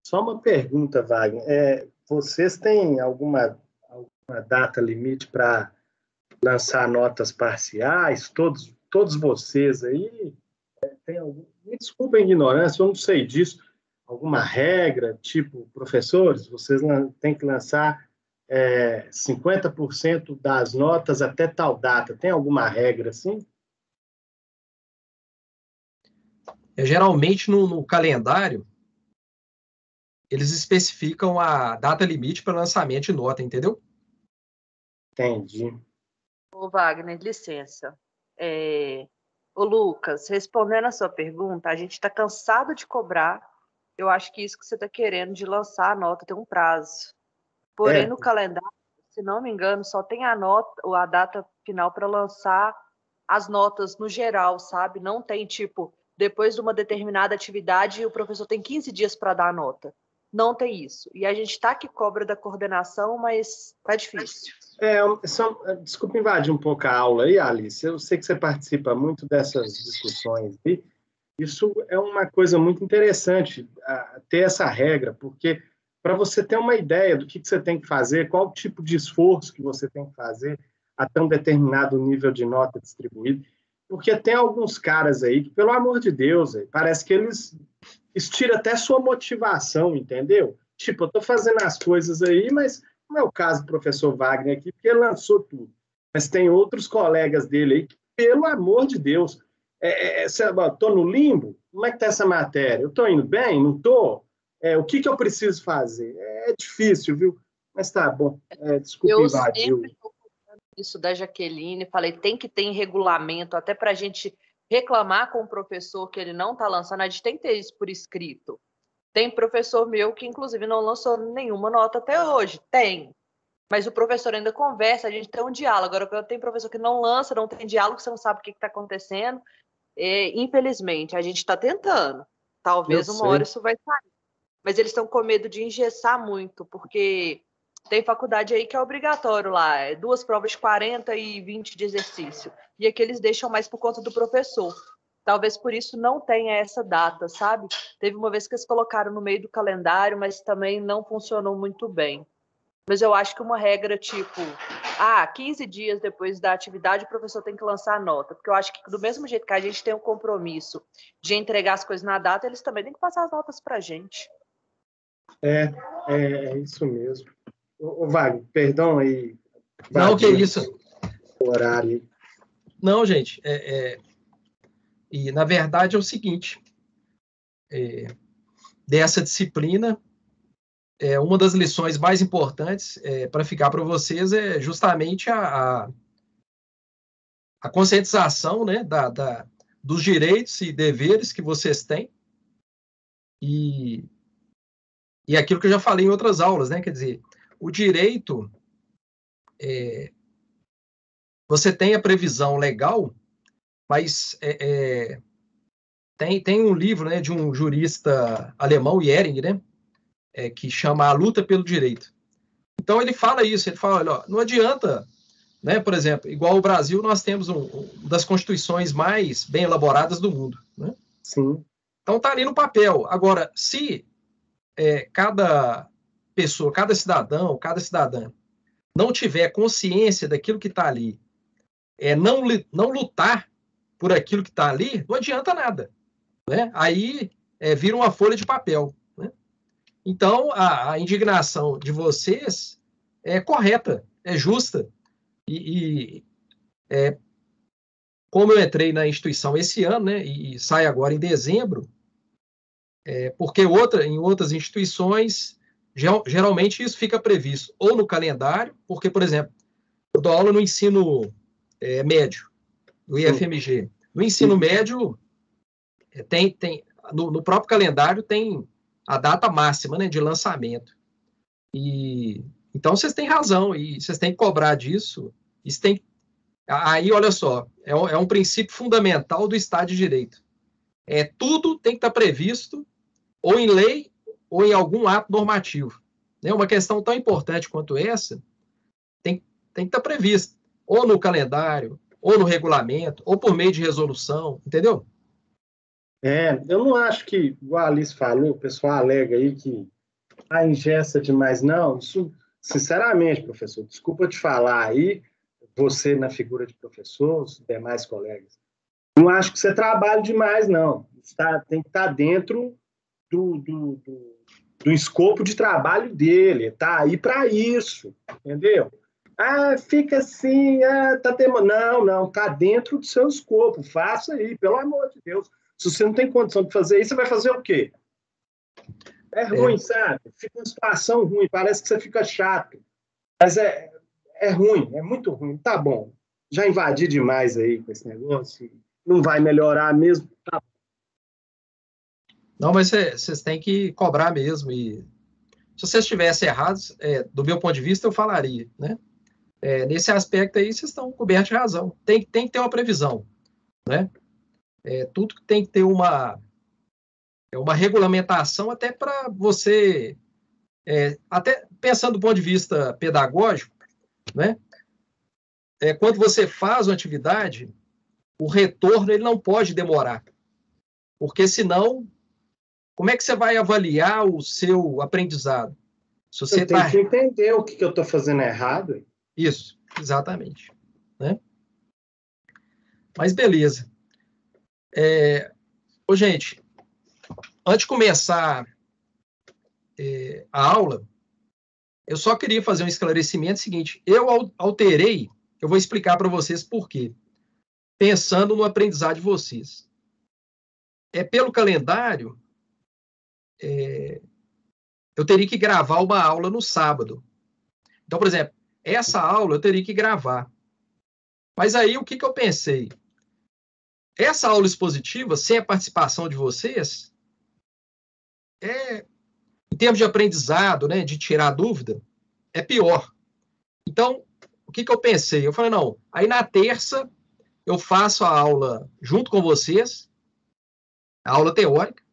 Só uma pergunta, Wagner. Vocês têm alguma data limite para lançar notas parciais? Todos vocês aí? Me desculpa a ignorância, eu não sei disso. Alguma regra, tipo, professores, vocês têm que lançar 50% das notas até tal data. Tem alguma regra assim? Geralmente, no calendário, eles especificam a data limite para lançamento de nota, entendeu? Entendi. Ô, Wagner, licença. Ô, Lucas, respondendo a sua pergunta, a gente está cansado de cobrar. Eu acho que isso que você está querendo de lançar a nota tem um prazo. Porém, no calendário, se não me engano, só tem a data final para lançar as notas no geral, sabe? Não tem, tipo, depois de uma determinada atividade, o professor tem 15 dias para dar a nota. Não tem isso. E a gente está que cobra da coordenação, mas tá difícil. Desculpa invadir um pouco a aula aí, Alice. Eu sei que você participa muito dessas discussões aí. Isso é uma coisa muito interessante, ter essa regra, porque para você ter uma ideia do que você tem que fazer, qual tipo de esforço que você tem que fazer até um determinado nível de nota distribuído, porque tem alguns caras aí que, pelo amor de Deus, parece que eles tiram até sua motivação, entendeu? Tipo, eu estou fazendo as coisas aí, mas não é o caso do professor Wagner aqui, porque ele lançou tudo. Mas tem outros colegas dele aí que, pelo amor de Deus, estou no limbo? Como é que está essa matéria? Eu estou indo bem? Não estou? O que eu preciso fazer? É difícil, viu? Mas tá bom. Desculpa invadir. Eu sempre estou falando isso da Jaqueline, falei, tem que ter em regulamento, até para a gente reclamar com o professor que ele não está lançando, a gente tem que ter isso por escrito. Tem professor meu que, inclusive, não lançou nenhuma nota até hoje. Tem. Mas o professor ainda conversa, a gente tem um diálogo. Agora, tem professor que não lança, não tem diálogo, você não sabe o que está acontecendo. Infelizmente, a gente está tentando. Talvez uma hora isso vai sair. Mas eles estão com medo de engessar muito, porque tem faculdade aí que é obrigatório lá. 2 provas de 40 e 20 de exercício. E aqui eles deixam mais por conta do professor. Talvez por isso não tenha essa data, sabe? Teve uma vez que eles colocaram no meio do calendário, mas também não funcionou muito bem. Mas eu acho que uma regra tipo, 15 dias depois da atividade o professor tem que lançar a nota. Porque eu acho que do mesmo jeito que a gente tem o compromisso de entregar as coisas na data, eles também têm que passar as notas para a gente. É isso mesmo. Ô, Wagner, perdão aí. Não, que isso. O horário. Não, gente, e, na verdade, é o seguinte, dessa disciplina, uma das lições mais importantes para ficar para vocês é justamente a conscientização, né, dos direitos e deveres que vocês têm e aquilo que eu já falei em outras aulas, né, quer dizer, o direito, você tem a previsão legal, mas tem um livro, né, de um jurista alemão, Jhering, né, que chama A Luta pelo Direito. Então ele fala isso, ele fala, olha, não adianta, né, por exemplo, igual o Brasil, nós temos uma das constituições mais bem elaboradas do mundo, né? Sim. Então está ali no papel. Agora, se cada pessoa, cada cidadão, cada cidadã não tiver consciência daquilo que está ali, não lutar por aquilo que está ali, não adianta nada, né? Aí vira uma folha de papel, né? Então, a indignação de vocês é correta, é justa. Como eu entrei na instituição esse ano, né, e sai agora em dezembro, porque em outras instituições, geralmente isso fica previsto ou no calendário, porque, por exemplo, eu dou aula no ensino médio, do IFMG. No ensino médio, no próprio calendário tem a data máxima, né, de lançamento. Então, vocês têm razão, e vocês têm que cobrar disso. Aí, olha só, é um princípio fundamental do Estado de Direito. Tudo tem que estar previsto, ou em lei, ou em algum ato normativo. Uma questão tão importante quanto essa tem que estar prevista, ou no calendário, ou no regulamento, ou por meio de resolução, entendeu? Eu não acho que, igual a Alice falou, o pessoal alega aí que ingessa demais. Não, isso, sinceramente, professor, desculpa te falar aí, você na figura de professor, os demais colegas, não acho que você trabalha demais, não. Tem que estar dentro do escopo de trabalho dele, tá aí para isso, entendeu? Fica assim, tá temendo. Não, tá dentro do seu escopo, faça aí, pelo amor de Deus. Se você não tem condição de fazer isso, você vai fazer o quê? É ruim, sabe? Fica uma situação ruim, parece que você fica chato. Mas é ruim, é muito ruim. Tá bom, já invadi demais aí com esse negócio, não vai melhorar mesmo. Tá. Não, mas vocês têm que cobrar mesmo. E se vocês estivessem errados, do meu ponto de vista, eu falaria, né? Nesse aspecto aí, vocês estão cobertos de razão. Tem que ter uma previsão, né? Tudo tem que ter uma regulamentação até para você, até pensando do ponto de vista pedagógico, né? Quando você faz uma atividade, o retorno ele não pode demorar, porque senão, como é que você vai avaliar o seu aprendizado? Se você eu tenho que entender o que eu estou fazendo errado. Isso, exatamente. Né? Mas beleza. Gente, antes de começar a aula, eu só queria fazer um esclarecimento seguinte. Eu alterei, eu vou explicar para vocês por quê. Pensando no aprendizado de vocês. Pelo calendário, eu teria que gravar uma aula no sábado. Então, por exemplo, essa aula eu teria que gravar. Mas aí, o que eu pensei? Essa aula expositiva, sem a participação de vocês, em termos de aprendizado, né, de tirar dúvida, é pior. Então, o que eu pensei? Eu falei, não, aí na terça eu faço a aula junto com vocês, a aula teórica,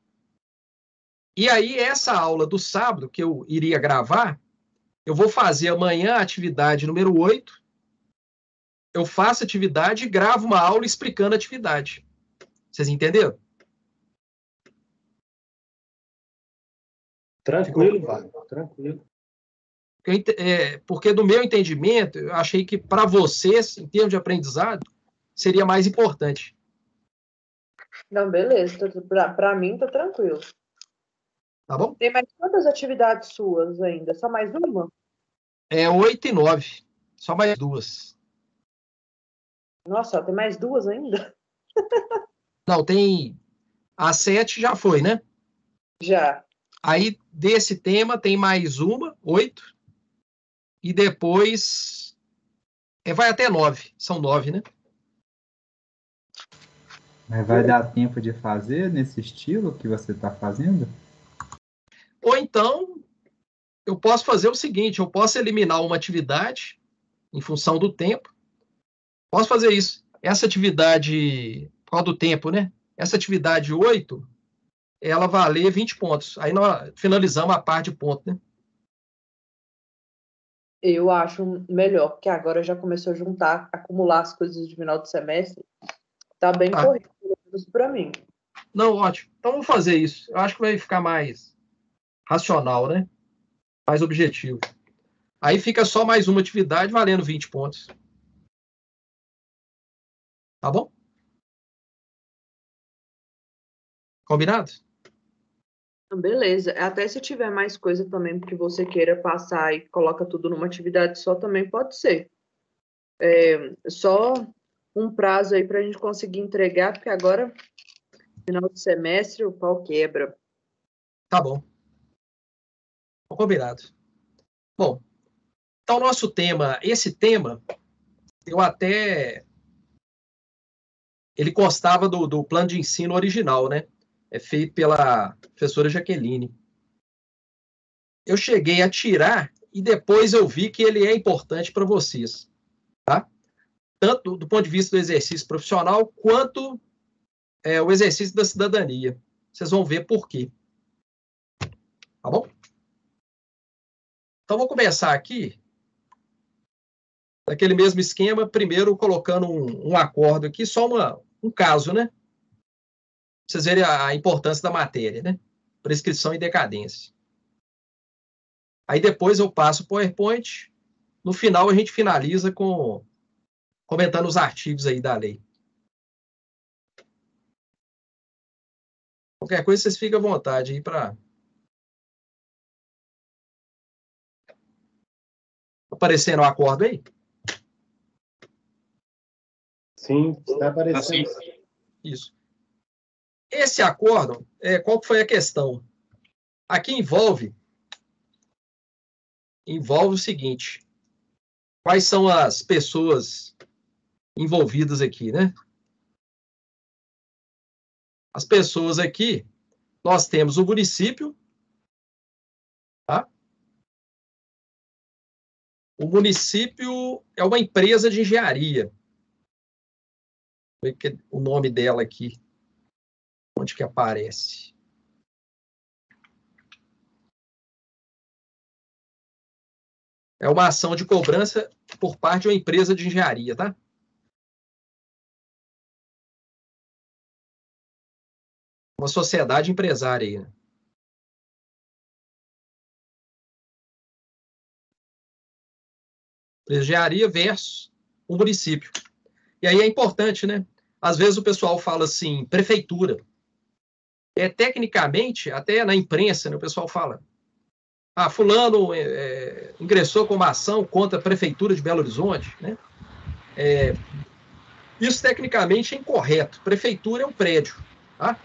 e aí essa aula do sábado, que eu iria gravar, eu vou fazer amanhã a atividade número 8, eu faço a atividade e gravo uma aula explicando a atividade. Vocês entenderam? Tranquilo, vai, tranquilo. Porque do meu entendimento, eu achei que para vocês, em termos de aprendizado, seria mais importante. Não, beleza. Para mim, tá tranquilo. Tá bom? Tem mais quantas atividades suas ainda? Só mais uma? 8 e 9. Só mais 2. Nossa, tem mais 2 ainda? Não, tem... A 7 já foi, né? Já. Aí, desse tema, tem mais uma, 8. E depois... vai até 9. São 9, né? Mas vai dar tempo de fazer nesse estilo que você está fazendo? Ou então, eu posso fazer o seguinte, eu posso eliminar uma atividade em função do tempo. Posso fazer isso. Essa atividade, por causa do tempo, né? Essa atividade 8, ela valer 20 pontos. Aí nós finalizamos a parte de ponto, né? Eu acho melhor, porque agora já começou a juntar, acumular as coisas de final de semestre. Tá bem corrido, pelo menos para mim. Não, ótimo. Então vamos fazer isso. Eu acho que vai ficar mais racional, né? Mais objetivo. Aí fica só mais uma atividade valendo 20 pontos. Tá bom? Combinado? Beleza. Até se tiver mais coisa também que você queira passar e coloca tudo numa atividade só, também pode ser. Só um prazo aí para a gente conseguir entregar, porque agora, final de semestre, o pau quebra. Tá bom. Combinado. Bom, então nosso tema, esse tema, eu até... Ele constava do plano de ensino original, né? Feito pela professora Jaqueline. Eu cheguei a tirar e depois eu vi que ele é importante para vocês, tá? Tanto do ponto de vista do exercício profissional, quanto o exercício da cidadania. Vocês vão ver por quê. Tá bom? Então, vou começar aqui, daquele mesmo esquema, primeiro colocando um acordo aqui, só um caso, né? vocês verem a importância da matéria, né? Prescrição e decadência. Aí depois eu passo o PowerPoint. No final a gente finaliza comentando os artigos aí da lei. Qualquer coisa vocês ficam à vontade aí para aparecendo o acordo aí? Sim, está aparecendo. Isso. Esse acordo, qual foi a questão? Aqui envolve o seguinte: quais são as pessoas envolvidas aqui, né? As pessoas aqui, nós temos o município, tá? O município é uma empresa de engenharia. O nome dela aqui, onde que aparece? É uma ação de cobrança por parte de uma empresa de engenharia, tá? Uma sociedade empresária aí, né? Engenharia versus o município. E aí é importante, né? Às vezes o pessoal fala assim, prefeitura. Tecnicamente, até na imprensa, né, o pessoal fala, fulano ingressou com uma ação contra a prefeitura de Belo Horizonte, né? Isso tecnicamente é incorreto. Prefeitura é um prédio, tá?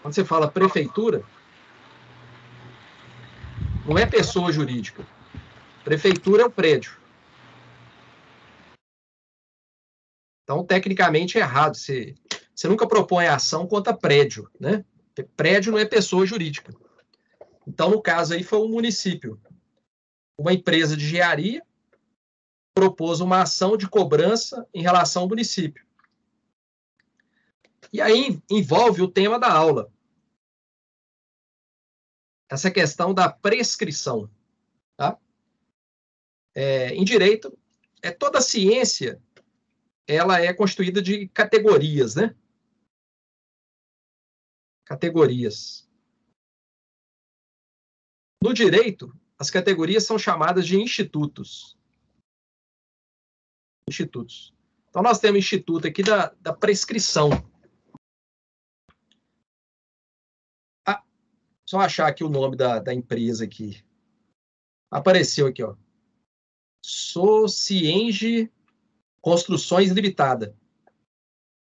Quando você fala prefeitura, não é pessoa jurídica. Prefeitura é um prédio. Então, tecnicamente é errado. Você nunca propõe ação contra prédio, né? Prédio não é pessoa jurídica. Então, no caso aí, foi um município. Uma empresa de engenharia propôs uma ação de cobrança em relação ao município. E aí envolve o tema da aula. Essa questão da prescrição. Tá? Em direito, toda a ciência ela é constituída de categorias, né? Categorias. No direito, as categorias são chamadas de institutos. Institutos. Então, nós temos instituto aqui da prescrição. Só achar aqui o nome da empresa aqui. Apareceu aqui, ó. Socienge Construções Limitada.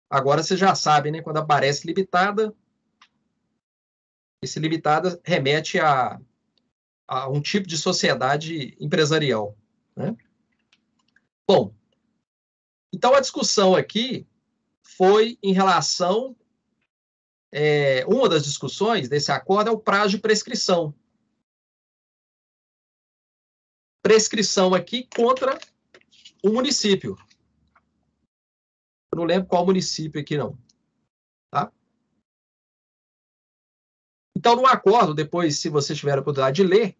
Agora você já sabe, né? Quando aparece limitada, esse limitada remete a um tipo de sociedade empresarial, né? Bom, então a discussão aqui foi em relação... uma das discussões desse acordo é o prazo de prescrição. Prescrição aqui contra o município. Eu não lembro qual município aqui, não. Tá? Então, no acordo, depois, se você tiver a oportunidade de ler,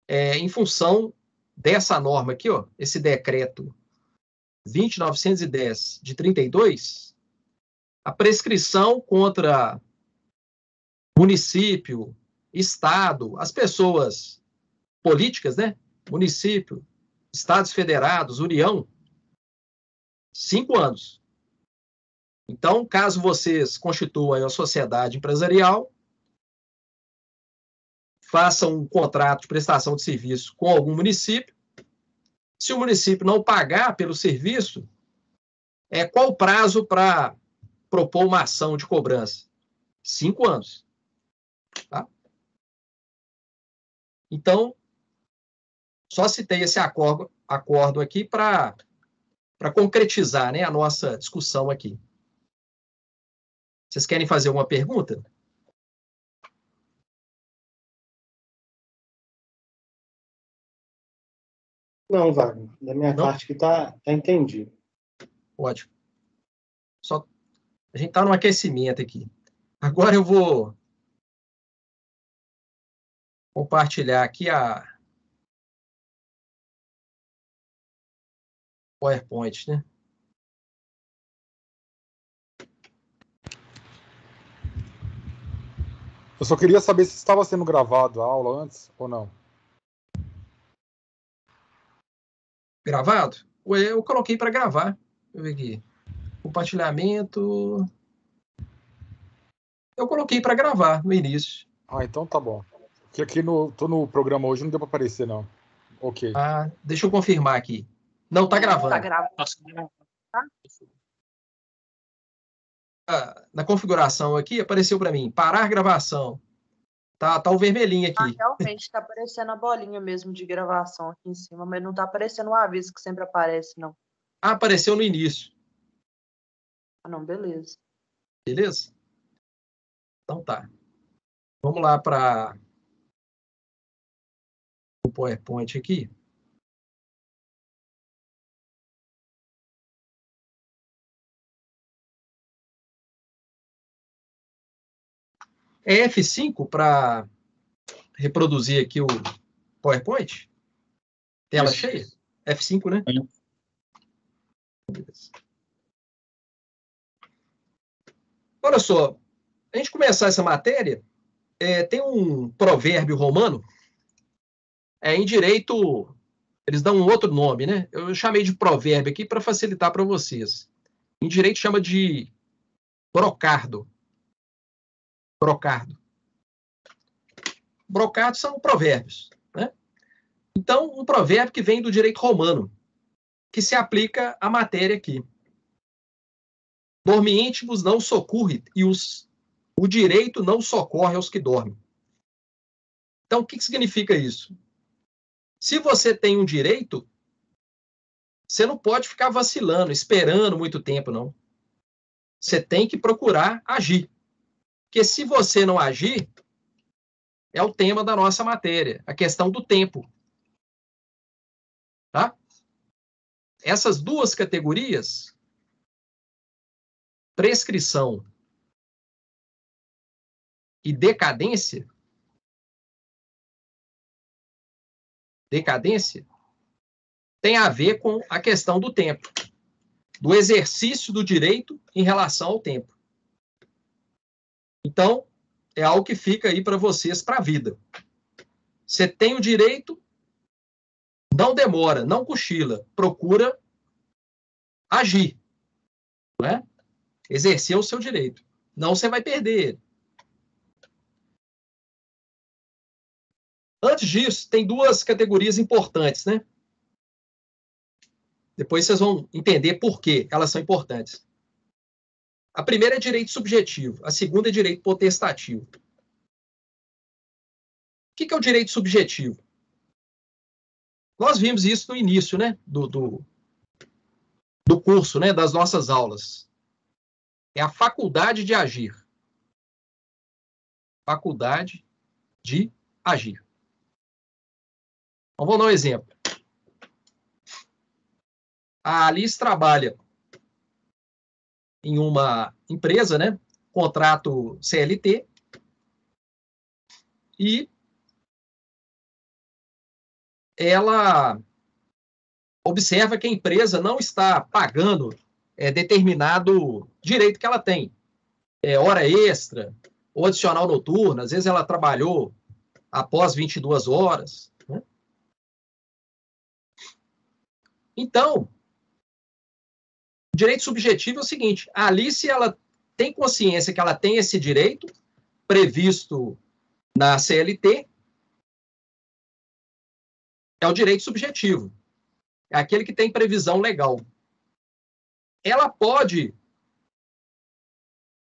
em função dessa norma aqui, ó, esse decreto 20.910 de 32, a prescrição contra município, estado, as pessoas políticas, né? Município, estados federados, União, 5 anos. Então, caso vocês constituam uma sociedade empresarial, façam um contrato de prestação de serviço com algum município, se o município não pagar pelo serviço, qual o prazo para propor uma ação de cobrança? 5 anos. Tá? Então, só citei esse acordo aqui para concretizar, né, a nossa discussão aqui. Vocês querem fazer uma pergunta? Não, Wagner. Da minha parte que tá entendido. Ótimo. A gente está no aquecimento aqui. Agora eu vou compartilhar aqui a PowerPoint, né? Eu só queria saber se estava sendo gravado a aula antes ou não. Gravado? Ué, eu coloquei para gravar. Deixa eu ver aqui. Compartilhamento. Eu coloquei para gravar no início. Ah, então tá bom. Porque aqui tô no programa hoje, não deu para aparecer, não. Ok. Ah, deixa eu confirmar aqui. Não, tá gravando. Tá gravando. Na configuração aqui, apareceu para mim, parar gravação. Tá o vermelhinho aqui. Realmente está aparecendo a bolinha mesmo de gravação aqui em cima, mas não está aparecendo o aviso que sempre aparece, não. Ah, apareceu no início. Ah, não, beleza. Beleza? Então tá. Vamos lá para o PowerPoint aqui. É F5 para reproduzir aqui o PowerPoint? Tela cheia? F5, né? Beleza. Olha só, a gente começar essa matéria, tem um provérbio romano, em direito, eles dão um outro nome, né? Eu chamei de provérbio aqui para facilitar para vocês. Em direito chama de brocardo. Brocardo. Brocardo são provérbios, né? Então, um provérbio que vem do direito romano, que se aplica à matéria aqui. Dormiente vos não socorre, e o direito não socorre aos que dormem. Então, o que significa isso? Se você tem um direito, você não pode ficar vacilando, esperando muito tempo, não. Você tem que procurar agir. Porque se você não agir, é o tema da nossa matéria, a questão do tempo. Tá? Essas duas categorias, prescrição e decadência, tem a ver com a questão do tempo, do exercício do direito em relação ao tempo. Então, é algo que fica aí para vocês, para a vida. Você tem o direito, não demora, não cochila, procura agir, não é? Exercer o seu direito. Não, você vai perder ele. Antes disso, tem duas categorias importantes, né? Depois vocês vão entender por que elas são importantes. A primeira é direito subjetivo, a segunda é direito potestativo. O que é o direito subjetivo? Nós vimos isso no início, né, do curso, né, das nossas aulas. É a faculdade de agir. Faculdade de agir. Então, vou dar um exemplo. A Alice trabalha em uma empresa, né, contrato CLT, e ela observa que a empresa não está pagando determinado direito que ela tem. Hora extra, ou adicional noturno, às vezes ela trabalhou após 22 horas. Né? Então, o direito subjetivo é o seguinte, a Alice ela tem consciência que ela tem esse direito previsto na CLT, é o direito subjetivo. É aquele que tem previsão legal. Ela pode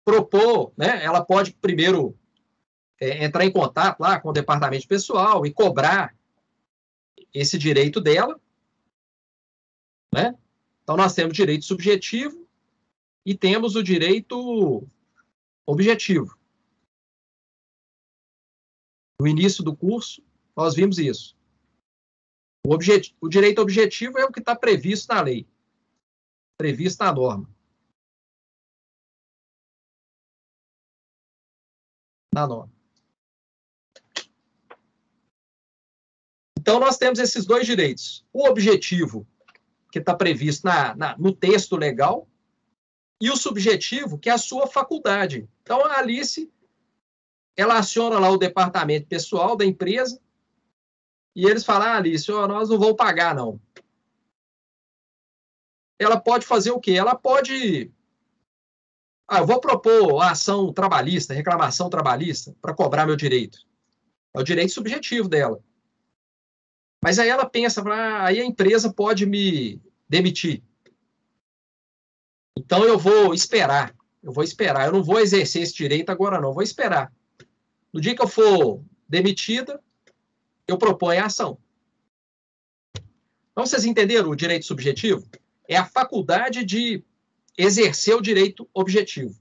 propor, né? Ela pode primeiro entrar em contato lá com o departamento pessoal e cobrar esse direito dela, né? Então, nós temos direito subjetivo e temos o direito objetivo. No início do curso, nós vimos isso. O direito objetivo é o que está previsto na lei, previsto na norma. Na norma. Então, nós temos esses dois direitos. O objetivo, que está previsto no texto legal, e o subjetivo, que é a sua faculdade. Então, a Alice ela aciona lá o departamento pessoal da empresa e eles falam, Alice, nós não vamos pagar, não. Ela pode fazer o quê? Ela pode... eu vou propor a ação trabalhista, reclamação trabalhista, para cobrar meu direito. É o direito subjetivo dela. Mas aí ela pensa, aí a empresa pode me demitir. Então eu vou esperar. Eu não vou exercer esse direito agora, não. Eu vou esperar. No dia que eu for demitida, eu proponho a ação. Então, vocês entenderam o direito subjetivo? É a faculdade de exercer o direito objetivo.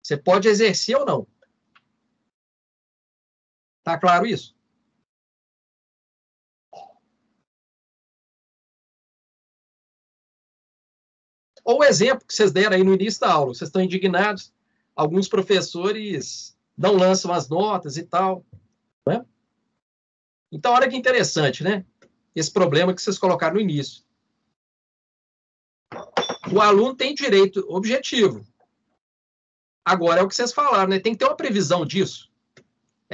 Você pode exercer ou não. Tá claro isso? Ou o exemplo que vocês deram aí no início da aula. Vocês estão indignados. Alguns professores não lançam as notas e tal. Né? Então, olha que interessante, né? Esse problema que vocês colocaram no início. O aluno tem direito objetivo. Agora, é o que vocês falaram, né? Tem que ter uma previsão disso.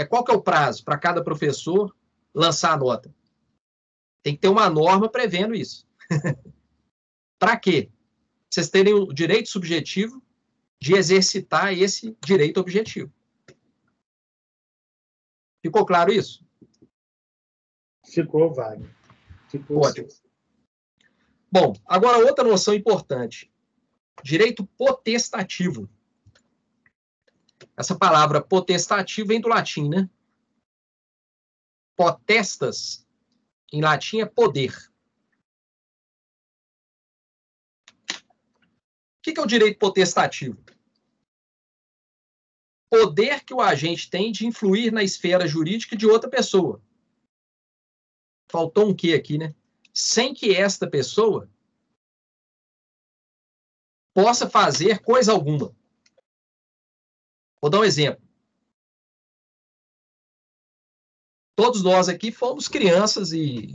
Qual que é o prazo para cada professor lançar a nota? Tem que ter uma norma prevendo isso. Para quê? Vocês terem o direito subjetivo de exercitar esse direito objetivo. Ficou claro isso? Ficou, Wagner. Ficou. Ótimo. Bom, agora outra noção importante. Direito potestativo. Essa palavra potestativo vem do latim, né? Potestas, em latim, é poder. O que é o direito potestativo? Poder que o agente tem de influir na esfera jurídica de outra pessoa. Faltou um quê aqui, né? Sem que esta pessoa possa fazer coisa alguma. Vou dar um exemplo. Todos nós aqui fomos crianças e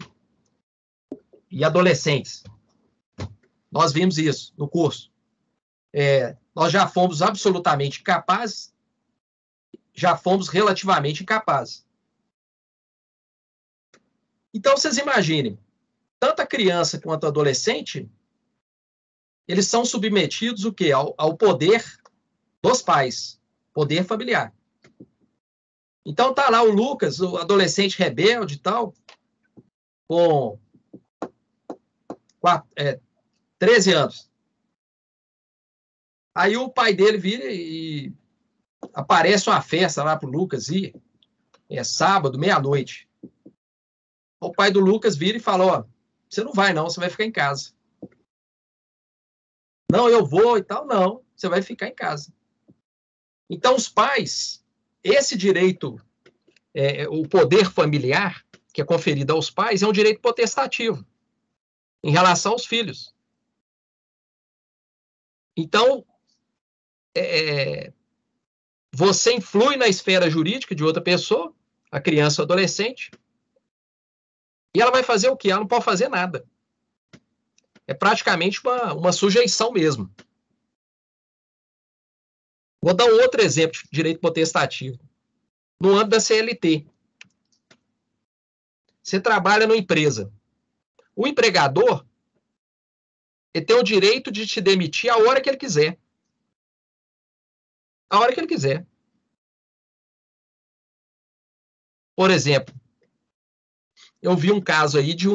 adolescentes. Nós vimos isso no curso. Nós já fomos absolutamente capazes, já fomos relativamente incapazes. Então, vocês imaginem, tanto a criança quanto o adolescente, eles são submetidos o quê? Ao poder dos pais, poder familiar. Então, tá lá o Lucas, o adolescente rebelde e tal, com 13 anos. Aí o pai dele vira e aparece uma festa lá pro Lucas ir. É sábado, meia-noite. O pai do Lucas vira e fala, você não vai não, você vai ficar em casa. Não, eu vou e tal. Não, você vai ficar em casa. Então, os pais, esse direito, o poder familiar que é conferido aos pais, é um direito potestativo em relação aos filhos. Então, você influi na esfera jurídica de outra pessoa, a criança ou adolescente, e ela vai fazer o quê? Ela não pode fazer nada. É praticamente uma sujeição mesmo. Vou dar um outro exemplo de direito potestativo. No âmbito da CLT. Você trabalha numa empresa. O empregador, ele tem o direito de te demitir a hora que ele quiser. A hora que ele quiser. Por exemplo, eu vi um caso aí de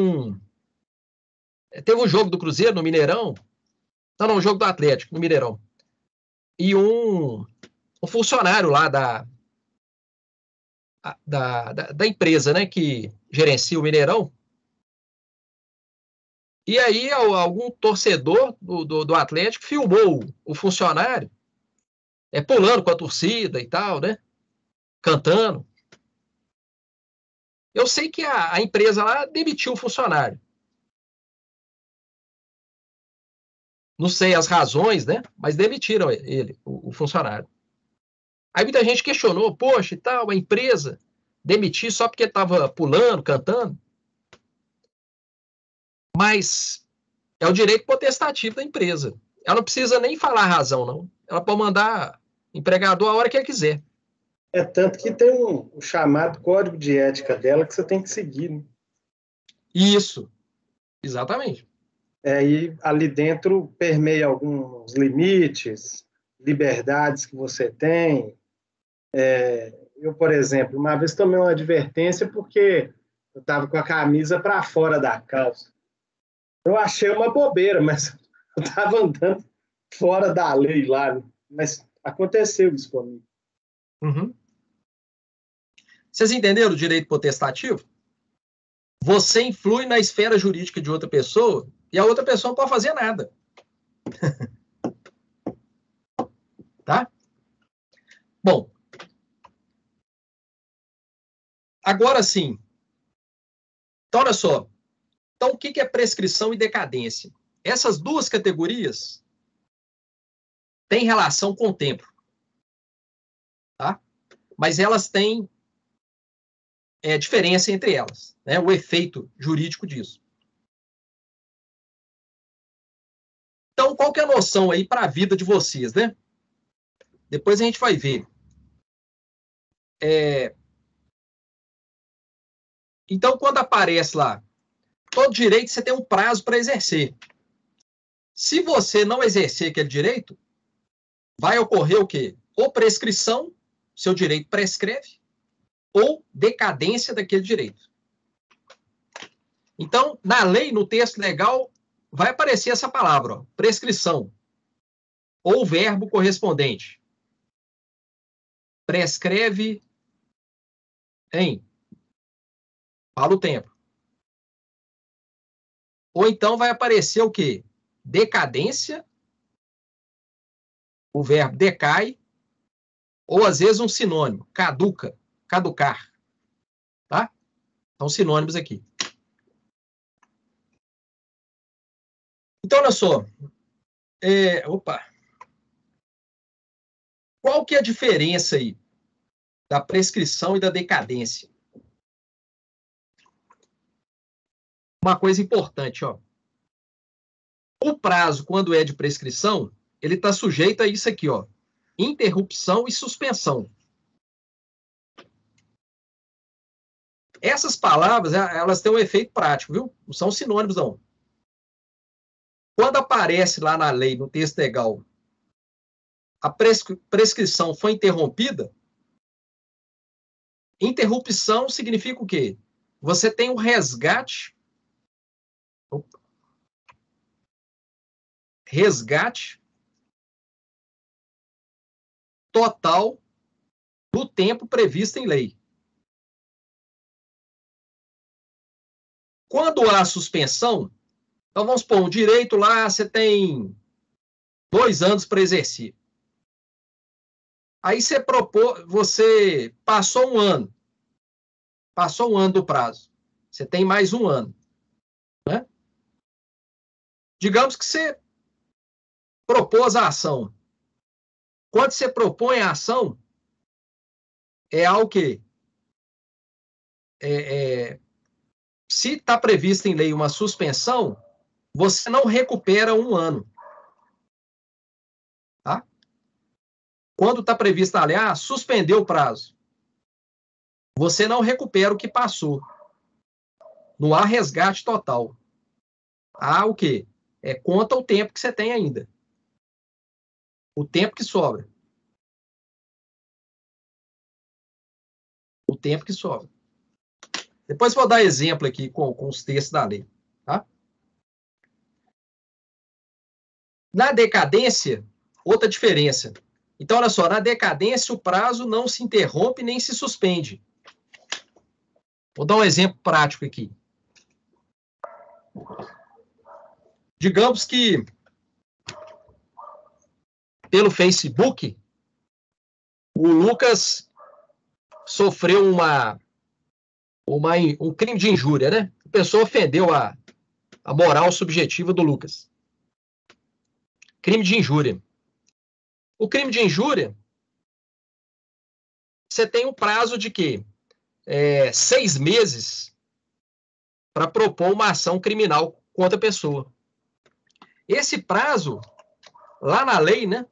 teve um jogo do Cruzeiro no Mineirão. Não, um jogo do Atlético no Mineirão. E um funcionário lá da empresa, né, que gerencia o Mineirão. E aí algum torcedor do Atlético filmou o funcionário pulando com a torcida e tal, né? Cantando. Eu sei que a empresa lá demitiu o funcionário. Não sei as razões, né? Mas demitiram ele, o funcionário. Aí muita gente questionou, poxa, e tal, a empresa demitir só porque ele estava pulando, cantando. Mas é o direito potestativo da empresa. Ela não precisa nem falar a razão, não. Ela pode mandar empregador a hora que ele quiser. É tanto que tem um chamado código de ética dela que você tem que seguir, né? Isso, exatamente. E ali dentro permeia alguns limites, liberdades que você tem. Eu, por exemplo, uma vez tomei uma advertência porque eu estava com a camisa para fora da calça. Eu achei uma bobeira, mas eu estava andando fora da lei lá, né? Mas aconteceu isso comigo. Uhum. Vocês entenderam o direito potestativo? Você influi na esfera jurídica de outra pessoa e a outra pessoa não pode fazer nada. Tá? Bom. Agora sim. Então, olha só. Então, o que é prescrição e decadência? Essas duas categorias têm relação com o tempo. Tá? Mas elas têm diferença entre elas, né? O efeito jurídico disso. Então, qual que é a noção aí para a vida de vocês, né? Depois a gente vai ver. Então, quando aparece lá, todo direito você tem um prazo para exercer. Se você não exercer aquele direito, vai ocorrer o quê? Ou prescrição, seu direito prescreve, ou decadência daquele direito. Então, na lei, no texto legal, vai aparecer essa palavra, ó, prescrição, ou o verbo correspondente. Prescreve em. Fala o tempo. Ou então vai aparecer o quê? Decadência, o verbo decai, ou às vezes um sinônimo, caduca, caducar. Tá? São sinônimos aqui. Então, olha só. Qual que é a diferença aí da prescrição e da decadência? Uma coisa importante, ó. O prazo, quando é de prescrição, ele está sujeito a isso aqui, ó. Interrupção e suspensão. Essas palavras, elas têm um efeito prático, viu? Não são sinônimos, não. Quando aparece lá na lei, no texto legal, a prescrição foi interrompida, interrupção significa o quê? Você tem um resgate. Resgate total do tempo previsto em lei. Quando há suspensão, então vamos supor, um direito lá, você tem 2 anos para exercer. Aí você passou um ano. Passou um ano do prazo. Você tem mais um ano. Né? Digamos que você propôs a ação. Quando você propõe a ação, é algo que se está previsto em lei uma suspensão, você não recupera um ano. Tá? Quando está previsto na lei, suspendeu o prazo. Você não recupera o que passou. Não há resgate total. Há o quê? Conta o tempo que você tem ainda. O tempo que sobra. O tempo que sobra. Depois vou dar exemplo aqui com os textos da lei. Tá? Na decadência, outra diferença. Então, olha só, na decadência o prazo não se interrompe nem se suspende. Vou dar um exemplo prático aqui. Digamos que pelo Facebook o Lucas sofreu um crime de injúria, né? A pessoa ofendeu a moral subjetiva do Lucas. Crime de injúria. O crime de injúria, você tem um prazo de quê? 6 meses para propor uma ação criminal contra a pessoa. Esse prazo, lá na lei, né,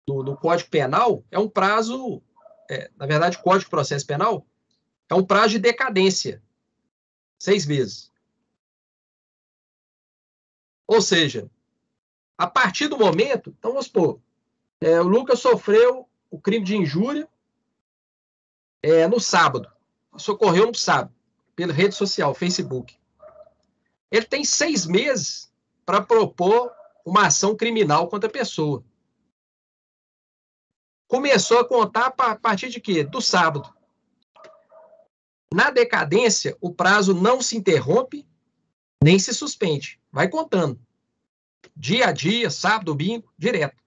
no Código Penal, é um prazo na verdade, o Código de Processo Penal é um prazo de decadência, 6 meses. Ou seja, a partir do momento, então vamos supor, o Lucas sofreu o crime de injúria no sábado. Isso ocorreu no sábado, pela rede social, Facebook. Ele tem 6 meses para propor uma ação criminal contra a pessoa. Começou a contar a partir de quê? Do sábado. Na decadência, o prazo não se interrompe, nem se suspende. Vai contando. Dia a dia, sábado, domingo, direto.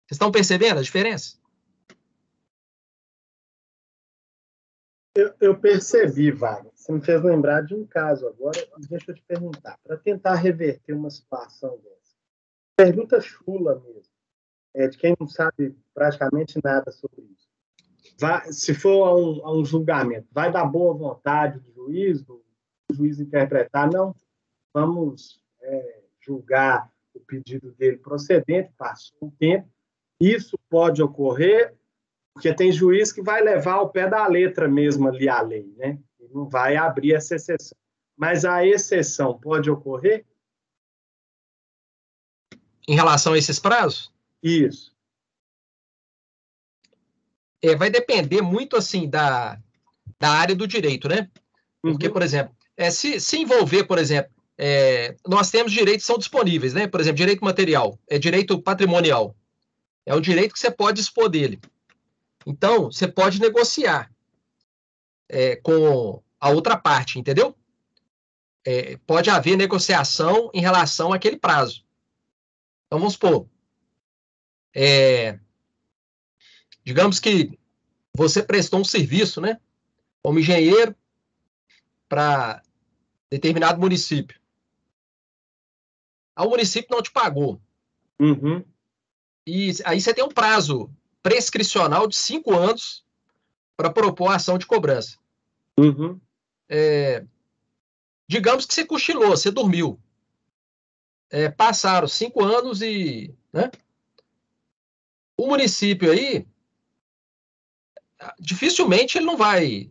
Vocês estão percebendo a diferença? Eu percebi, Wagner. Você me fez lembrar de um caso agora. Deixa eu te perguntar. Para tentar reverter uma situação dessa. Pergunta chula mesmo. De quem não sabe praticamente nada sobre isso. Se for a um julgamento, vai dar boa vontade do juiz interpretar? Não. Vamos julgar o pedido dele procedente, passou um tempo. Isso pode ocorrer, porque tem juiz que vai levar ao pé da letra mesmo ali a lei, né? E não vai abrir essa exceção. Mas a exceção pode ocorrer? Em relação a esses prazos? Isso. Vai depender muito, assim, da área do direito, né? Porque, por exemplo, se envolver, por exemplo, nós temos direitos que são disponíveis, né? Por exemplo, direito material, direito patrimonial. É um direito que você pode dispor dele. Então, você pode negociar com a outra parte, entendeu? Pode haver negociação em relação àquele prazo. Então, vamos supor, digamos que você prestou um serviço, né? Como engenheiro para determinado município. Aí o município não te pagou. Uhum. E aí você tem um prazo prescricional de 5 anos para propor a ação de cobrança. Uhum. Digamos que você cochilou, você dormiu. Passaram 5 anos e... né? O município aí, dificilmente ele não vai...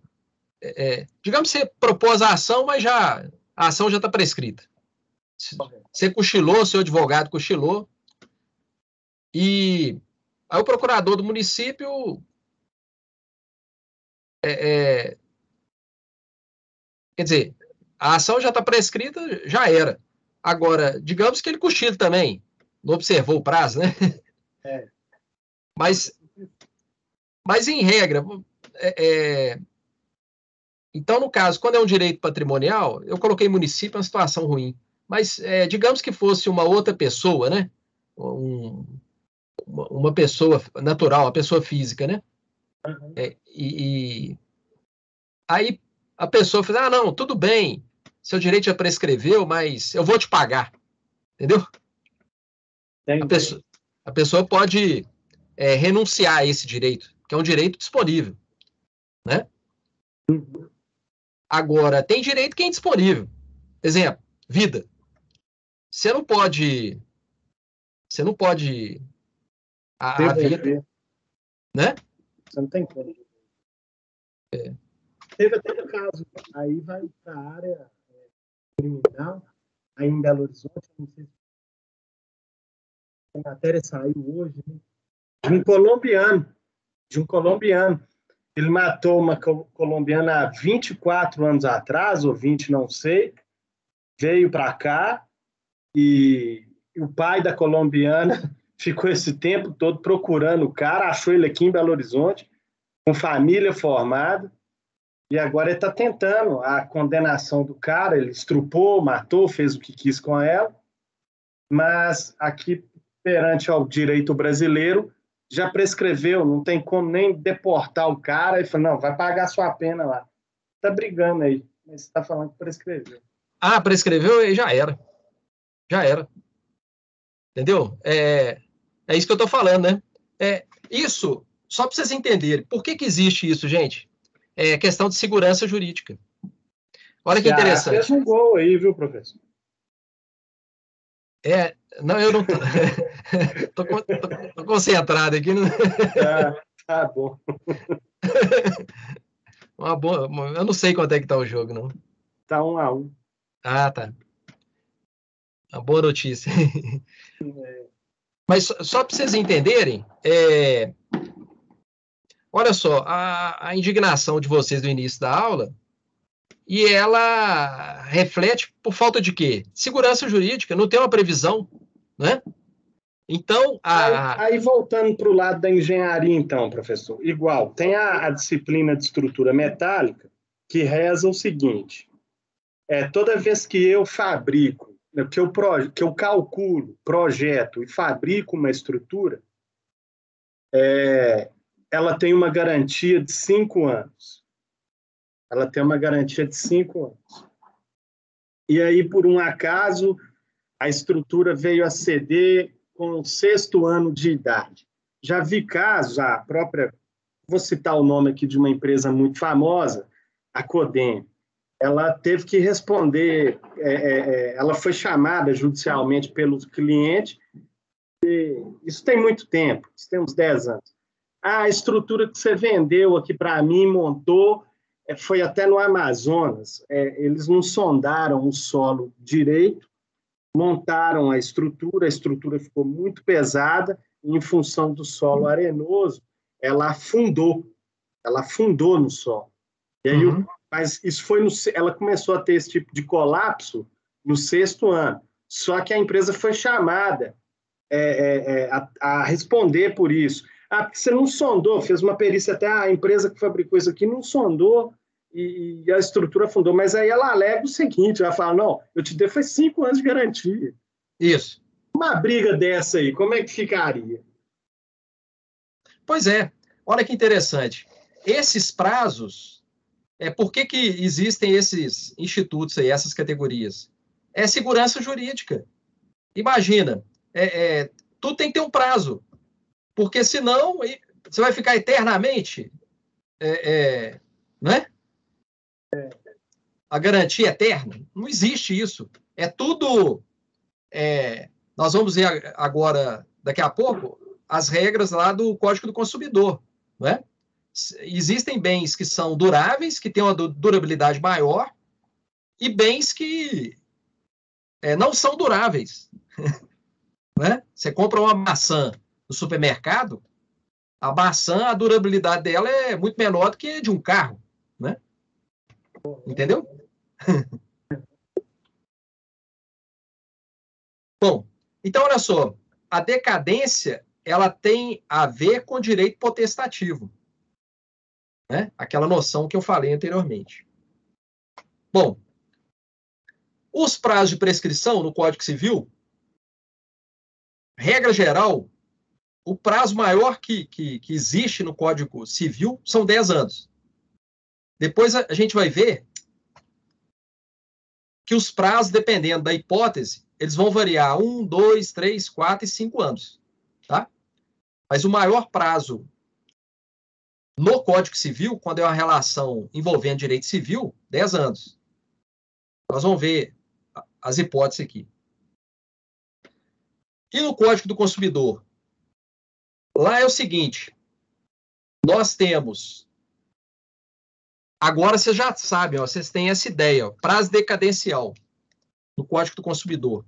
digamos que você propôs a ação, mas a ação já está prescrita. Você cochilou, seu advogado cochilou, e aí o procurador do município quer dizer, a ação já está prescrita, já era. Agora, digamos que ele cochila também, não observou o prazo, né? Mas em regra, então, no caso, quando é um direito patrimonial, eu coloquei município, é uma situação ruim. Mas, digamos que fosse uma outra pessoa, né? Uma pessoa natural, uma pessoa física, né? Uhum. E aí a pessoa fala, não, tudo bem, seu direito já prescreveu, mas eu vou te pagar. Entendeu? A pessoa pode renunciar a esse direito, que é um direito disponível, né? Uhum. Agora, tem direito que é indisponível. Exemplo, vida. Você não pode a vida, né? Você não tem como. Teve até um caso, aí vai para a área criminal, aí em Belo Horizonte, não sei se a matéria saiu hoje, né? De um colombiano. Ele matou uma colombiana há 24 anos atrás, ou 20, não sei, veio para cá e o pai da colombiana ficou esse tempo todo procurando o cara, achou ele aqui em Belo Horizonte, com família formada, e agora ele está tentando a condenação do cara, ele estrupou, matou, fez o que quis com ela, mas aqui, perante ao direito brasileiro, já prescreveu, não tem como nem deportar o cara, e falou, não, vai pagar sua pena lá. Está brigando aí, mas está falando que prescreveu. Prescreveu e já era. Já era. Entendeu? É isso que eu estou falando, né? Isso, só para vocês entenderem, por que existe isso, gente? É questão de segurança jurídica. Olha que interessante. Fez um gol aí, viu, professor? Não, eu não tô concentrado aqui. Não... Tá bom. Eu não sei quanto é que tá o jogo, não. Tá 1-1. Ah, tá. Uma boa notícia. Mas só para vocês entenderem, olha só, a indignação de vocês no início da aula, e ela reflete por falta de quê? Segurança jurídica, não tem uma previsão, né? Então, Aí voltando para o lado da engenharia, então, professor, igual, tem a disciplina de estrutura metálica, que reza o seguinte, toda vez que eu fabrico, que eu calculo, projeto e fabrico uma estrutura, ela tem uma garantia de 5 anos. Ela tem uma garantia de 5 anos. E aí, por um acaso, a estrutura veio a ceder com o 6º ano de idade. Já vi casos, a própria, vou citar o nome aqui de uma empresa muito famosa, a Codem. Ela teve que responder, ela foi chamada judicialmente pelo cliente, isso tem muito tempo, isso tem uns 10 anos. A estrutura que você vendeu aqui para mim, montou, foi até no Amazonas, eles não sondaram o solo direito, montaram a estrutura ficou muito pesada, e em função do solo arenoso, ela afundou no solo. E aí, mas isso foi ela começou a ter esse tipo de colapso no 6º ano. Só que a empresa foi chamada a responder por isso. Porque você não sondou, fez uma perícia, até a empresa que fabricou isso aqui não sondou e a estrutura afundou. Mas aí ela alega o seguinte, ela fala, não, eu te dei foi 5 anos de garantia. Isso. Uma briga dessa aí, como é que ficaria? Pois é, olha que interessante. Esses prazos, por que existem esses institutos aí, essas categorias? É segurança jurídica. Imagina, tudo tem que ter um prazo, porque senão você vai ficar eternamente, né? A garantia eterna, não existe isso. É tudo. Nós vamos ver agora, daqui a pouco, as regras lá do Código do Consumidor, né? Existem bens que são duráveis, que têm uma durabilidade maior, e bens que não são duráveis. Né? Você compra uma maçã no supermercado, a maçã, a durabilidade dela é muito menor do que de um carro. Né? Entendeu? Bom, então olha só, a decadência ela tem a ver com direito potestativo. Né? Aquela noção que eu falei anteriormente. Bom, os prazos de prescrição no Código Civil, regra geral, o prazo maior que existe no Código Civil são 10 anos. Depois a gente vai ver que os prazos, dependendo da hipótese, eles vão variar 1, 2, 3, 4 e 5 anos. Tá? Mas o maior prazo no Código Civil, quando é uma relação envolvendo direito civil, 10 anos. Nós vamos ver as hipóteses aqui. E no Código do Consumidor? Lá é o seguinte, nós temos... Agora vocês já sabem, vocês têm essa ideia, prazo decadencial no Código do Consumidor.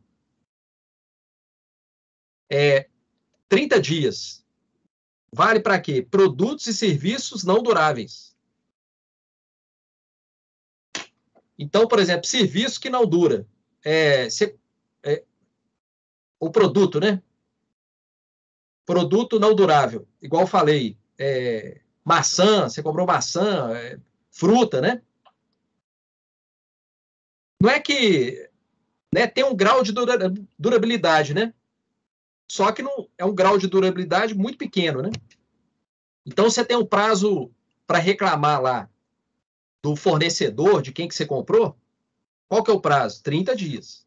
30 dias. Vale para quê? Produtos e serviços não duráveis. Então, por exemplo, serviço que não dura. O produto, né? Produto não durável. Igual eu falei, maçã, você comprou maçã, fruta, né? Não é que tem um grau de durabilidade, né? Só que não é um grau de durabilidade muito pequeno, né? Então, você tem um prazo para reclamar lá do fornecedor, de quem que você comprou. Qual que é o prazo? 30 dias.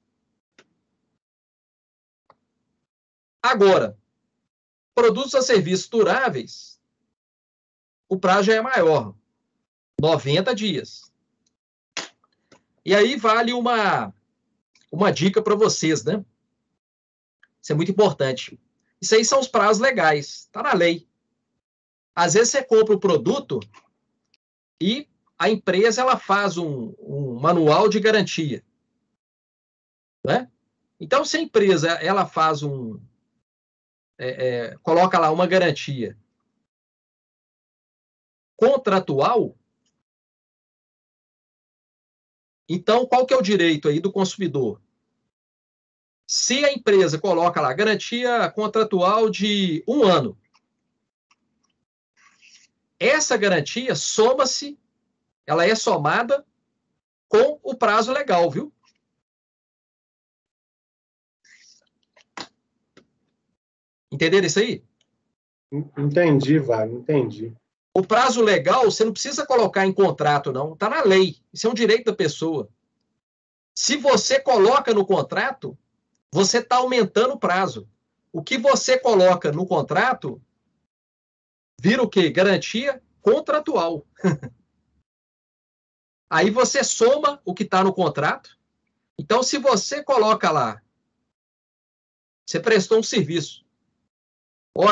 Agora, produtos ou serviços duráveis, o prazo já é maior. 90 dias. E aí vale uma dica para vocês, né? Isso é muito importante. Isso aí são os prazos legais, está na lei. Às vezes você compra o produto e a empresa ela faz um manual de garantia, né? Então, se a empresa ela faz coloca lá uma garantia contratual, então qual que é o direito aí do consumidor? Se a empresa coloca lá garantia contratual de 1 ano, essa garantia soma-se, ela é somada com o prazo legal, viu? Entenderam isso aí? Entendi, Wagner, entendi. O prazo legal, você não precisa colocar em contrato, não. Está na lei. Isso é um direito da pessoa. Se você coloca no contrato, você está aumentando o prazo. O que você coloca no contrato vira o quê? Garantia contratual. Aí você soma o que está no contrato. Então, se você coloca lá, você prestou um serviço, ou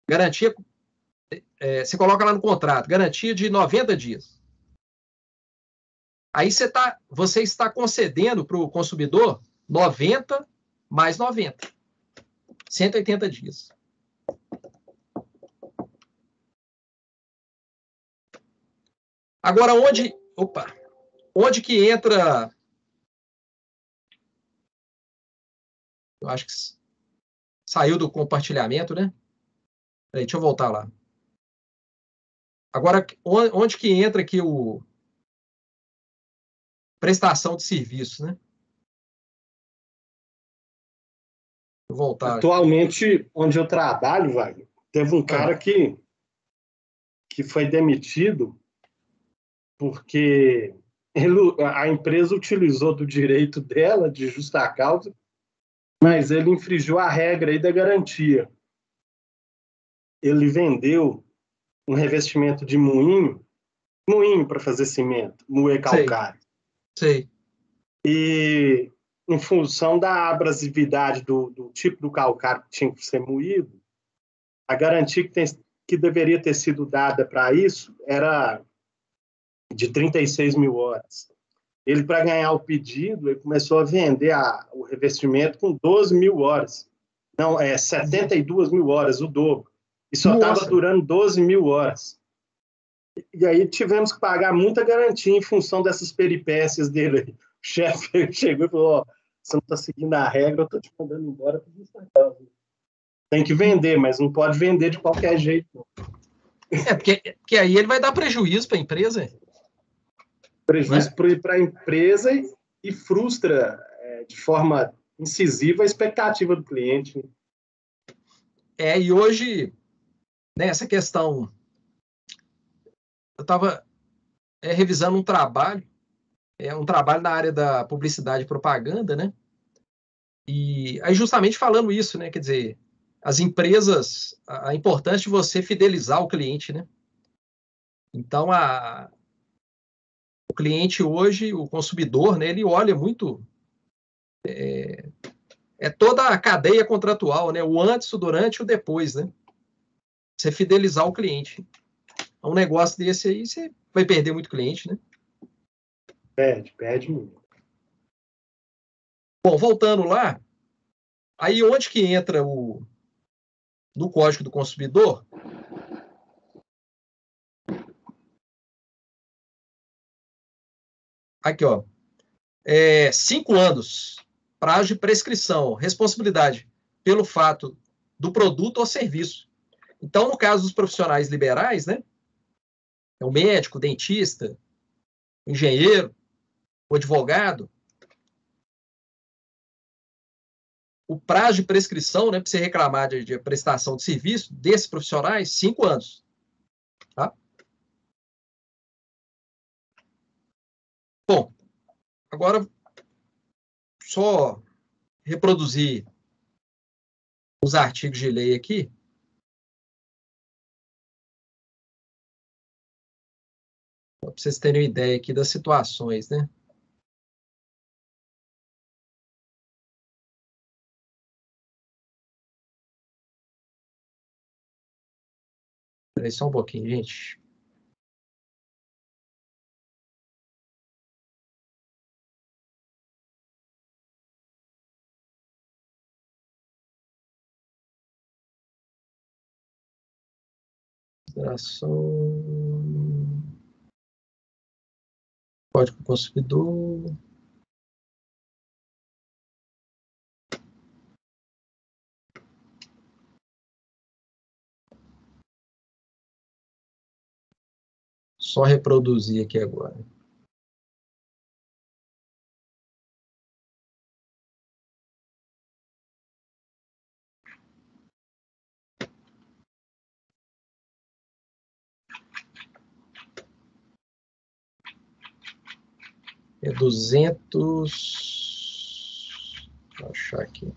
garantia, você coloca lá no contrato, garantia de 90 dias. Aí você está concedendo para o consumidor 90 mais 90. 180 dias. Agora, onde que entra... Eu acho que saiu do compartilhamento, né? Peraí, deixa eu voltar lá. Agora, onde que entra aqui o prestação de serviço, né? Vou voltar. Atualmente, onde eu trabalho, Wagner, teve um cara que foi demitido porque a empresa utilizou do direito dela, de justa causa, mas ele infringiu a regra aí da garantia. Ele vendeu um revestimento de moinho para fazer cimento, moer calcário. Sei. E, em função da abrasividade do tipo do calcário que tinha que ser moído, a garantia que deveria ter sido dada para isso era de 36 mil horas. Ele, para ganhar o pedido, ele começou a vender o revestimento com 12 mil horas. Não, 72 mil horas, o dobro. E só estava durando 12 mil horas. E aí tivemos que pagar muita garantia em função dessas peripécias dele. O chefe chegou e falou, você não está seguindo a regra, eu estou te mandando embora por justa causa. Tem que vender, mas não pode vender de qualquer jeito. Porque aí ele vai dar prejuízo para a empresa. Prejuízo para a empresa e frustra de forma incisiva a expectativa do cliente. E hoje, essa questão, eu estava revisando um trabalho na área da publicidade e propaganda, né? E aí justamente falando isso, né? Quer dizer, as empresas, a importância de você fidelizar o cliente, né? Então, o cliente hoje, o consumidor, né? Ele olha muito... toda a cadeia contratual, né? O antes, o durante e o depois, né? Você fidelizar o cliente. Um negócio desse aí, você vai perder muito cliente, né? Perde muito. Bom, voltando lá, aí onde que entra no Código do Consumidor? Aqui, ó. 5 anos, prazo de prescrição, responsabilidade pelo fato do produto ou serviço. Então, no caso dos profissionais liberais, né? O médico, o dentista, o engenheiro, o advogado, o prazo de prescrição, né, para você reclamar de prestação de serviço desses profissionais, 5 anos. Tá? Bom, agora só reproduzir os artigos de lei aqui. Para vocês terem uma ideia aqui das situações, né? Espera aí só um pouquinho, gente. Consideração. Código do consumidor. Só reproduzir aqui agora. É 200. Vou achar aqui.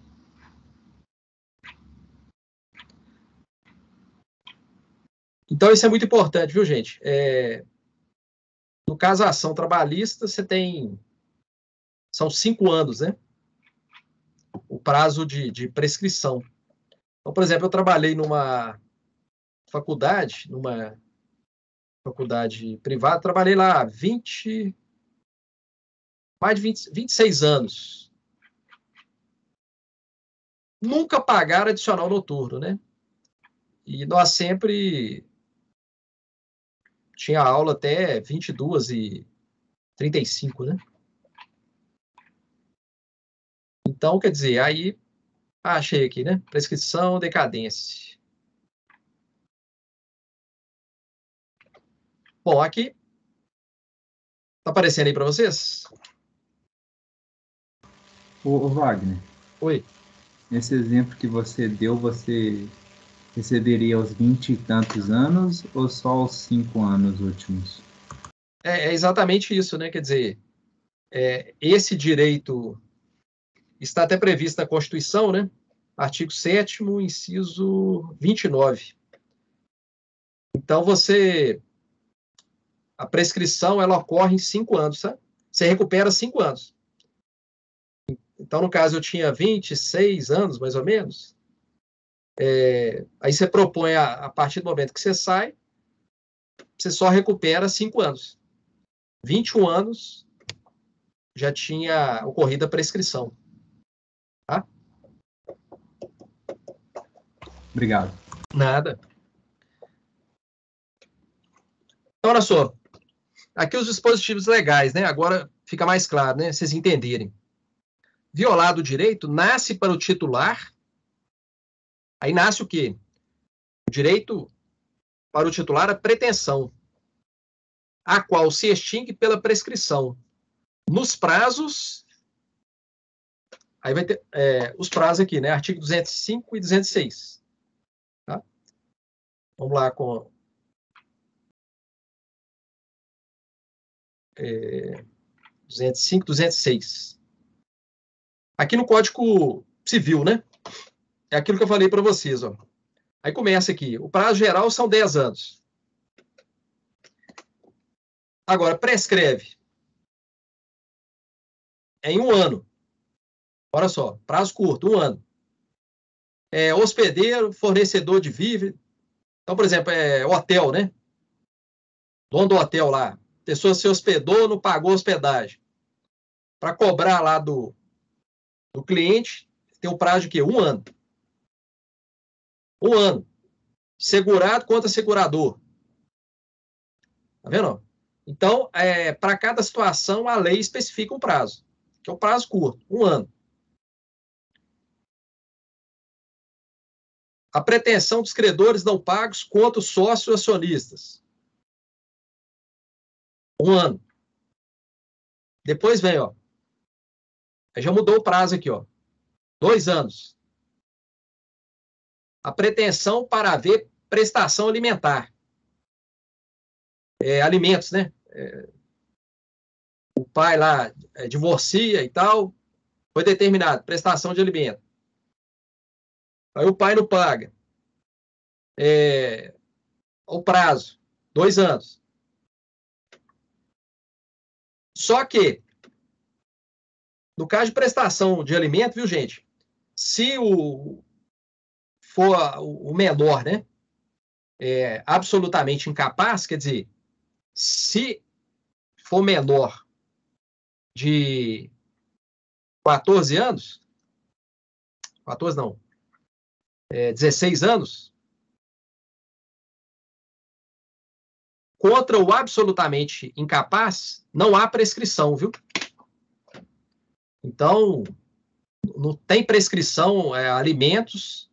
Então, isso é muito importante, viu, gente? No caso, a ação trabalhista, você tem... São 5 anos, né? O prazo de prescrição. Então, por exemplo, eu trabalhei numa faculdade privada, trabalhei lá mais de 26 anos. Nunca pagaram adicional noturno, né? E nós sempre tinha aula até 22h35, né? Então, quer dizer, aí achei aqui, né? Prescrição, decadência. Bom, aqui tá aparecendo aí para vocês? Ô, Wagner, Oi. esse exemplo que você deu, você receberia aos 20 e tantos anos ou só aos 5 anos últimos? É exatamente isso, né? Quer dizer, esse direito está até previsto na Constituição, né? Artigo 7º, inciso 29. Então, a prescrição, ela ocorre em 5 anos, sabe? Você recupera 5 anos. Então, no caso, eu tinha 26 anos, mais ou menos. Aí você propõe, a partir do momento que você sai, você só recupera 5 anos. 21 anos já tinha ocorrido a prescrição. Tá? Obrigado. Nada. Então, olha só. Aqui os dispositivos legais, né? Agora fica mais claro, né? Vocês entenderem. Violado o direito, nasce para o titular. Aí nasce o quê? O direito para o titular, a pretensão, a qual se extingue pela prescrição. Nos prazos, aí vai ter os prazos aqui, né? Artigo 205 e 206. Tá? Vamos lá com 205, 206. Aqui no Código Civil, né? É aquilo que eu falei para vocês, ó. Aí começa aqui. O prazo geral são 10 anos. Agora, prescreve em 1 ano. Olha só, prazo curto, 1 ano. Hospedeiro, fornecedor de víveres. Então, por exemplo, hotel, né? Dono do hotel lá. A pessoa se hospedou, não pagou hospedagem. Para cobrar lá do cliente, tem um prazo de quê? 1 ano. 1 ano. Segurado contra segurador. Tá vendo? Então, para cada situação, a lei especifica um prazo, que é o prazo curto, 1 ano. A pretensão dos credores não pagos contra os sócios acionistas. 1 ano. Depois vem, ó. Já mudou o prazo aqui, ó. 2 anos. A pretensão para haver prestação alimentar. Alimentos, né? O pai lá divorcia e tal, foi determinado, prestação de alimento. Aí o pai não paga. O prazo, 2 anos. Só que, no caso de prestação de alimento, viu, gente? Se for o menor, né? absolutamente incapaz, quer dizer, se for menor de 14 anos, 14 não, 16 anos, contra o absolutamente incapaz, não há prescrição, viu? Então, não tem prescrição alimentos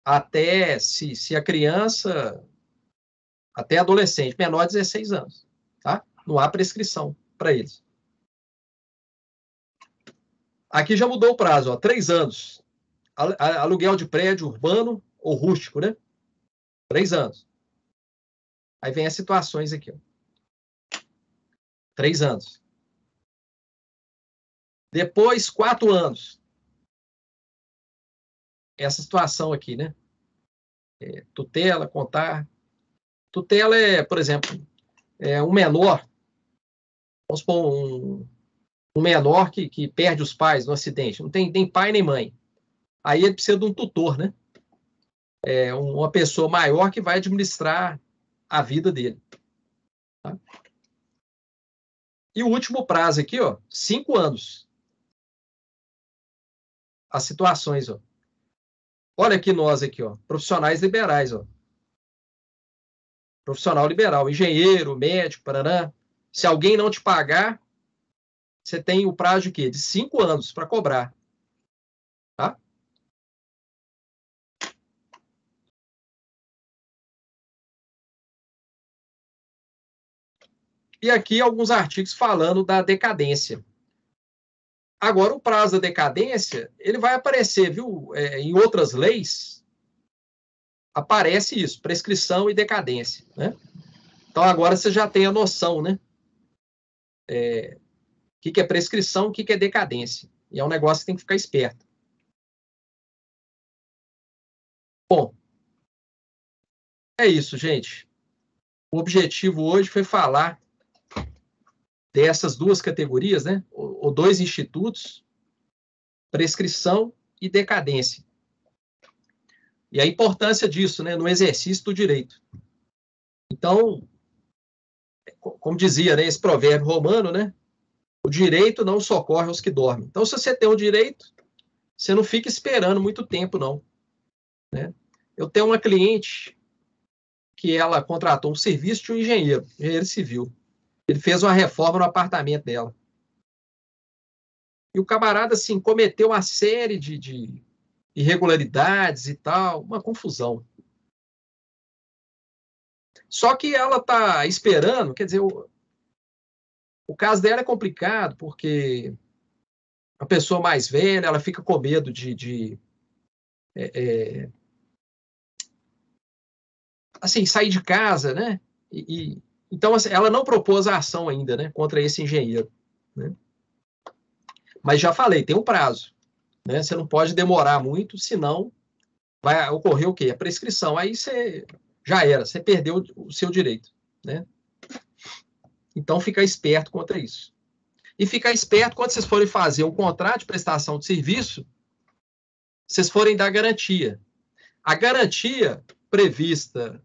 até se a criança, até adolescente, menor de 16 anos, tá? Não há prescrição para eles. Aqui já mudou o prazo, ó, 3 anos. Aluguel de prédio urbano ou rústico, né? 3 anos. Aí vem as situações aqui, ó. 3 anos. Depois, 4 anos. Essa situação aqui, né? Tutela, contar. Tutela por exemplo, um menor, vamos supor, um menor que perde os pais no acidente, não tem nem pai nem mãe. Aí ele precisa de um tutor, né? Uma pessoa maior que vai administrar a vida dele. Tá? E o último prazo aqui, ó, 5 anos. As situações, ó. Olha aqui nós aqui, ó, profissionais liberais, ó. Profissional liberal, engenheiro, médico, paraná. Se alguém não te pagar, você tem o prazo de quê? De 5 anos para cobrar. Tá? E aqui alguns artigos falando da decadência. Agora, o prazo da decadência, ele vai aparecer, viu? Em outras leis, aparece isso, prescrição e decadência, né? Então, agora você já tem a noção, né? O que é prescrição, o que é decadência. E é um negócio que tem que ficar esperto. Bom, é isso, gente. O objetivo hoje foi falar dessas duas categorias, né? Ou 2 institutos, prescrição e decadência. E a importância disso, né, no exercício do direito. Então, como dizia, né, esse provérbio romano, né, o direito não socorre os que dormem. Então, se você tem o direito, você não fica esperando muito tempo, não. Né? Eu tenho uma cliente que ela contratou um serviço de um engenheiro civil. Ele fez uma reforma no apartamento dela. E o camarada, assim, cometeu uma série de irregularidades e tal, uma confusão. Só que ela está esperando, quer dizer, o caso dela é complicado, porque a pessoa mais velha, ela fica com medo assim, sair de casa, né? Então, assim, ela não propôs a ação ainda, né, contra esse engenheiro. Né? Mas já falei, tem um prazo. Né? Você não pode demorar muito, senão vai ocorrer o quê? A prescrição. Aí você já era, você perdeu o seu direito. Né? Então, fica esperto contra isso. E ficar esperto quando vocês forem fazer um contrato de prestação de serviço, vocês forem dar garantia. A garantia prevista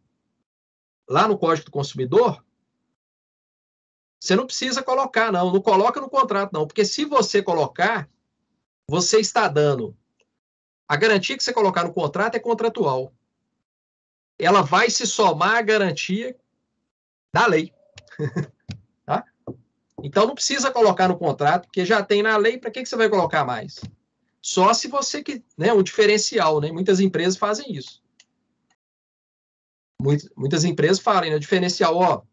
lá no Código do Consumidor, você não precisa colocar, não. Não coloca no contrato, não. Porque se você colocar, você está dando... A garantia que você colocar no contrato é contratual. Ela vai se somar à garantia da lei. Tá? Então, não precisa colocar no contrato, porque já tem na lei, para que você vai colocar mais? Só se você... né, um diferencial, né? Muitas empresas fazem isso. Muitas empresas falam, né? Diferencial, ó,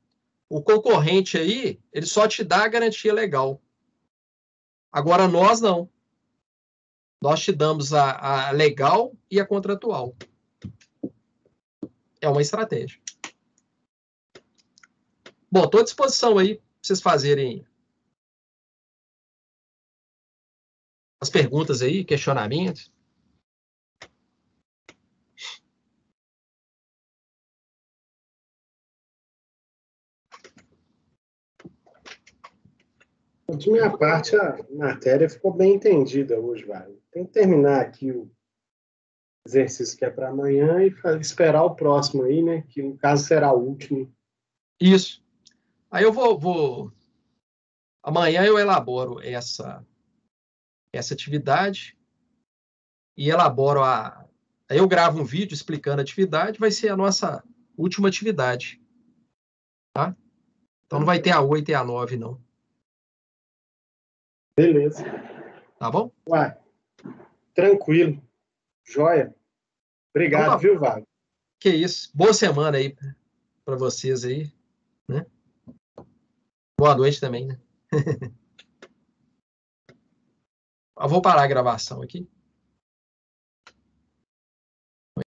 o concorrente aí, ele só te dá a garantia legal. Agora, nós não. Nós te damos a legal e a contratual. É uma estratégia. Bom, estou à disposição aí para vocês fazerem as perguntas aí, questionamentos. De minha parte, a matéria ficou bem entendida hoje, Wagner. Tem que terminar aqui exercício que é para amanhã e esperar o próximo aí, né? Que no caso será o último. Isso. Aí eu vou... Amanhã eu elaboro essa atividade e elaboro Aí eu gravo um vídeo explicando a atividade, vai ser a nossa última atividade. Tá? Então não vai ter a 8 e a 9, não. Beleza. Tá bom? Ué, tranquilo. Joia. Obrigado, Então tá. viu, Wagner? Que isso. Boa semana aí para vocês aí, né? Boa noite também, né? Eu vou parar a gravação aqui.